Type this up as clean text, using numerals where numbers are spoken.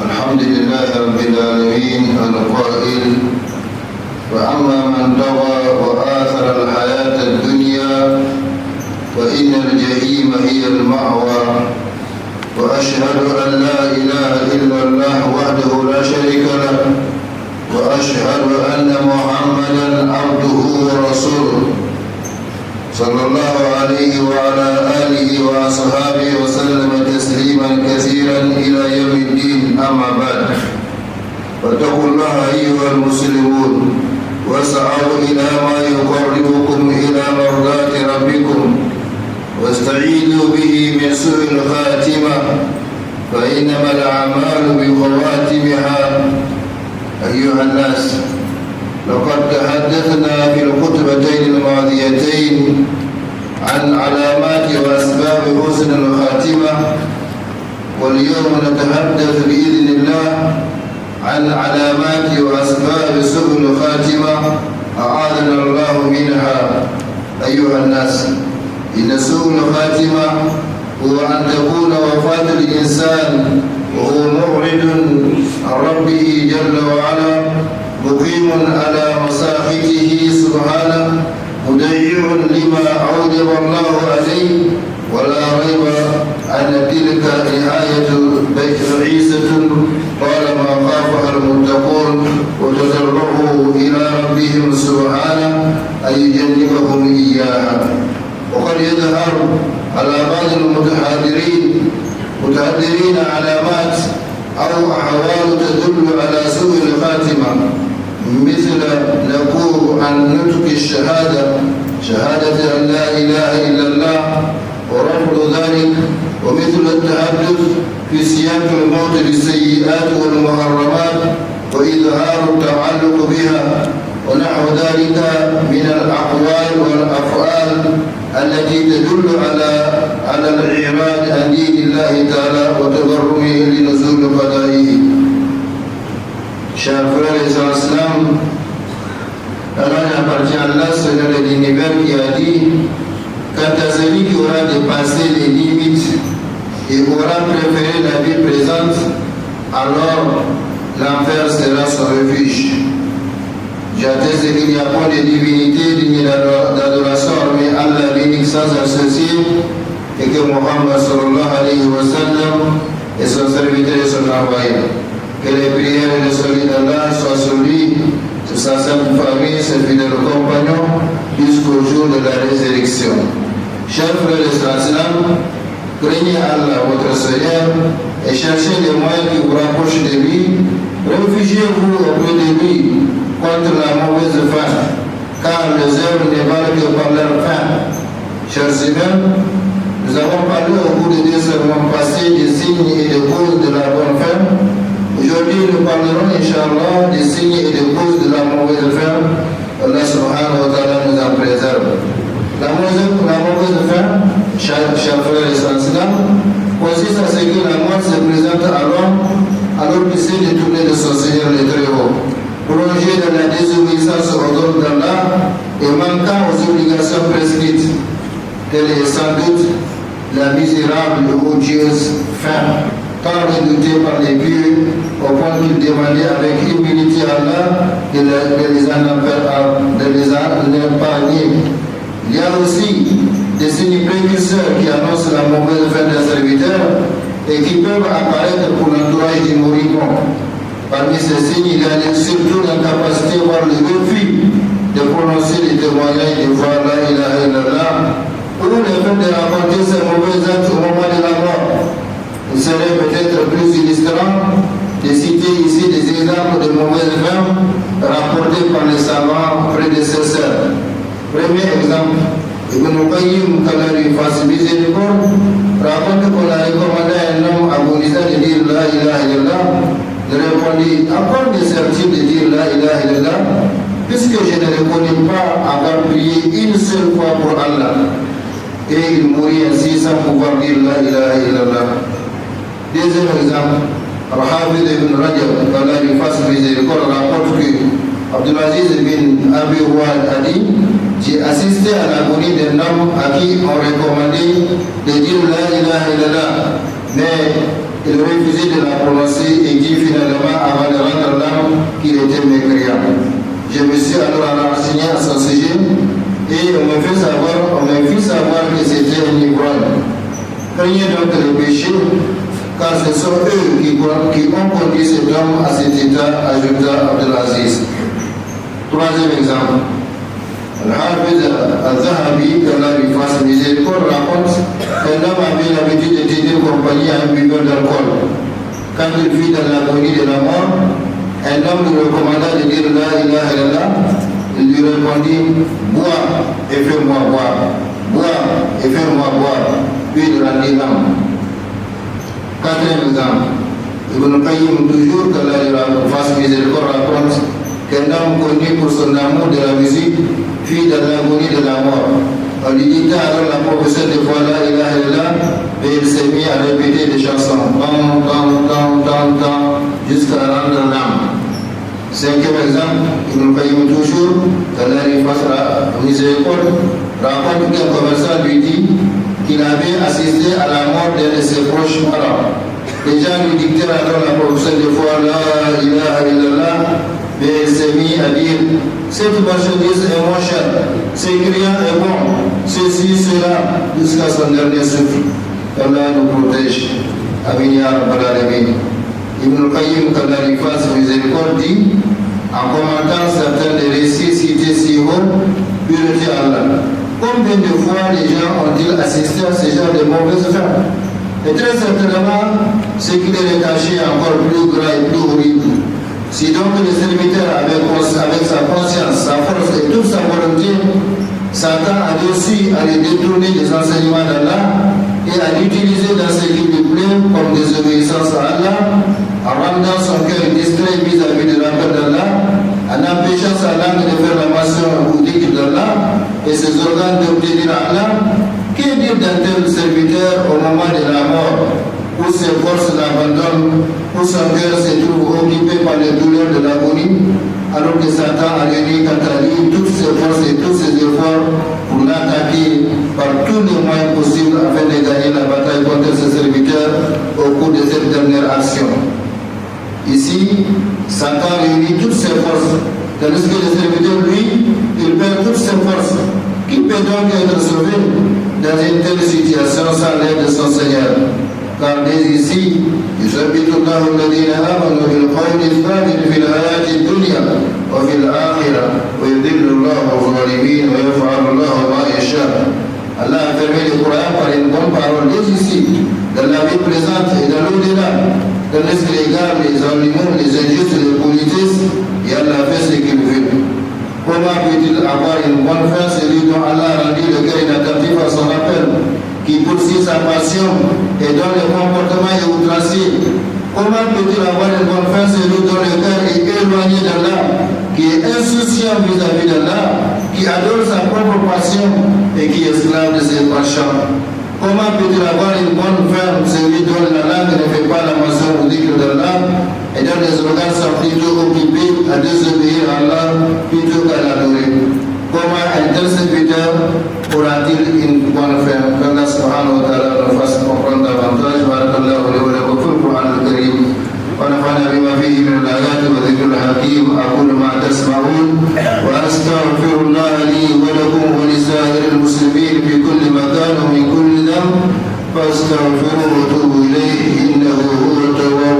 الحمد لله رب العالمين القائل فأما من طغى وآثر الحياة الدنيا فإن الجحيم هي المأوى وأشهد أن لا إله إلا الله وحده لا شريك له وأشهد أن محمدا عبده ورسوله صلى الله عليه وعلى آله وأصحابه وسلم تسليما كثيرا إلى يوم الدين. أما بعد فاتقوا الله أيها المسلمون واسعوا إلى ما يقربكم إلى مرضاة ربكم واستعيذوا به من سوء الخاتمة فإنما الأعمال بخواتمها. أيها الناس، لقد تحدثنا في الخطبتين الماضيتين عن علامات وأسباب حسن الخاتمة، واليوم نتحدث بإذن الله عن علامات وأسباب سوء الخاتمة أعاذنا الله منها. أيها الناس، إن سوء الخاتمة هو أن تكون وفاة الإنسان وهو معرض عن ربه جل وعلا مقيم على مساخطه سبحانه مضيع لما أوجب الله عليه، ولا ريب أن تلك نهاية بعيسة طالما خافها المتقون وتضرعوا إلى ربهم سبحانه أن يجنبهم إياها. وقد يظهر على بعض المتحذرين علامات أو أحوال تدل على سوء الخاتمة، مثل نقول عن نطق الشهادة شهادة أن لا إله إلا الله ورفض ذلك، ومثل التحدث في سياق الموت بالسيئات والمحرمات وإظهار التعلق بها ونحو ذلك من الأقوال والأفعال التي تدل على الإعراض عن دين الله تعالى وتضرعه لنزول قضائه. Chers frères et sœurs islam, alors il appartient à Allah, Seigneur de l'univers, qui a dit: quant à celui qui aura dépassé les limites et aura préféré la vie présente, alors l'enfer sera son refuge. J'atteste qu'il n'y a pas de divinité digne d'adoration hormis Allah l'unique sans associé, et que Muhammad sallallahu alayhi wa sallam est son serviteur et son envoyé. Que les prières et les saluts d'Allah soient sur lui, sur sa sainte famille, ses fidèles compagnons, jusqu'au jour de la résurrection. Chers frères et sœurs islam, craignez Allah, votre Seigneur, et cherchez les moyens qui vous rapprochent de lui. Réfugiez-vous auprès de lui contre la mauvaise fin, car les œuvres ne valent que par leur fin. Chers humains, nous avons parlé au cours des 2 sermons passés des signes et des causes de la bonne fin. Aujourd'hui, nous parlerons, Inch'Allah, des signes et des causes de la mauvaise fin. Allah subhanahu wa ta'ala nous en préserve. La mauvaise fin, chers frères et sœurs islam, consiste à ce que la mort se présente à l'homme alors qu'il s'est détourné de son Seigneur le Très-Haut, plongé dans la désobéissance aux ordres d'Allah et manquant aux obligations prescrites. Telle est sans doute la misérable et odieuse fin, tant redoutée par les pieux, au point qu'ils demandaient avec humilité à Allah de les épargner. Il y a aussi des signes précurseurs qui annoncent la mauvaise fin d'un serviteur et qui peuvent apparaître pour l'entourage du moribond. Parmi ces signes, il y a surtout l'incapacité, voire le refus de prononcer les témoignages de voir la ilaha illallah, ou le fait de raconter ces mauvais actes au moment de la mort. Il serait peut-être plus illustrant de citer ici des exemples de mauvaises fins rapportés par les savants prédécesseurs. Premier exemple, Ibn Qayyim, qu'Allah lui fasse miséricorde, raconte qu'on a recommandé à un homme agonisant de dire la ilaha illallah. Il répondit: à quoi me sert-il de dire la ilaha illallah, puisque je ne reconnais pas avoir prié une seule fois pour Allah. Et il mourit ainsi sans pouvoir dire la ilaha illallah. Deuxième exemple, Al-Hafidh ibn Rajab, qu'Allah lui fasse miséricorde, rapporte que Abdulaziz bin Abi Wa'ad a dit: j'ai assisté à l'agonie d'un homme à qui on recommandait de dire la ilaha illallah. mais il refusait de la prononcer et dit finalement avant de rendre l'âme qu'il était mécréant. Je me suis alors renseigné à son sujet et on me fit savoir que c'était un ivrogne. Craignez donc le péché, car ce sont eux qui ont conduit cet homme à cet état, ajouta Abdelaziz. Troisième exemple. Al-Hafiz al-Zahabi, qu'Allah lui fasse miséricorde, raconte qu'un homme avait l'habitude de tenir compagnie à un buveur d'alcool. Quand il fut dans l'agonie de la mort, un homme lui recommanda de dire La ilaha illallah. Il lui répondit bois et fais-moi boire, bois et fais-moi boire, puis il rendit l'âme. Quatrième exemple. Ibn Qayyim, toujours qu'Allah lui fasse miséricorde, raconte qu'un homme connu pour son amour de la musique fut dans l'agonie de la mort. On lui dicta alors la profession de fois La ilaha illallah, et il s'est mis à répéter des chansons, jusqu'à rendre l'âme. Cinquième exemple, Ibn Qayyim toujours, qu'Allah lui fasse miséricorde, raconte qu'un commerçant lui dit qu'il avait assisté à la mort d'un de ses proches parents. Les gens lui dictèrent alors la profession de foi La ilaha illallah, mais il s'est mis à dire cette marchandise est moins chère, ce client est bon, ceci, cela, jusqu'à son dernier souffle. Allah nous protège. Amin ya Rabbal Alamin. Ibn Qayyim, qu'Allah lui fasse miséricorde, dit en commentant certains des récits cités si haut, purité Allah. Combien de fois les gens ont-ils assisté à ce genre de mauvaises fins? Et très certainement, ce qui les caché est encore plus grand et plus horrible. Si donc le serviteur, avec sa conscience, sa force et toute sa volonté, Satan a réussi à les détourner des enseignements d'Allah et à l'utiliser dans ce qui lui plaît comme désobéissance à Allah, en rendant son cœur distrait vis-à-vis de l'appel d'Allah, en empêchant sa langue de faire la mention au dhikr d'Allah et ses organes d'obtenir Allah. Que dire d'un tel serviteur au moment de la mort, où ses forces l'abandonnent, où son cœur se trouve occupé par les douleurs de l'agonie, alors que Satan a réuni quant à lui toutes ses forces et tous ses efforts pour l'attaquer par tous les moyens possibles afin de gagner la bataille contre ses serviteurs au cours de cette dernière action. Ici, Satan réunit toutes ses forces, tandis que le serviteur, lui, il perd toutes ses forces. Qui peut donc être sauvé dans une telle situation sans l'aide de son Seigneur? Car dès ici, يثبت الله الذين آمنوا بالقول الثابت في الحياة الدنيا وفي الآخرة ويذل الله الظالمين ويفعل الله ما يشاء. Allah a fermé le Coran par une bonne parole dès ici, dans la vie présente et dans l'au-delà, tandis que les gars, les animaux, les injustes, les politistes, et Allah fait ce qu'il veut. Comment peut-il avoir une bonne fin celui dont Allah a rendu le cœur inattentif à son appel, qui poursuit sa passion et dont le comportement est outrancier? Comment peut-il avoir une bonne fin celui dont le cœur est éloigné d'Allah, qui est insouciant vis-à-vis d'Allah, qui adore sa propre passion et qui est esclave de ses penchants? Comment peut-il avoir une bonne fin celui dont la langue ne fait pas la mention au dhikr d'Allah et dont les organes sont plutôt occupés à désobéir à Allah plutôt qu'à l'adorer? Comment un tel serviteur aura-t-il une bonne fin? Qu'Allah subhanahu wa ta'ala nous fasse comprendre davantage. Barakallahu li wa lakum fil Qur'an al-Karim. ونفعنا بما فيه من الآيات والذكر الحكيم. أقول ما تسمعون وأستغفر الله لي ولكم ولسائر المسلمين في كل مكان ومن كل ذنب فاستغفروه وتوبوا إليه إنه هو التواب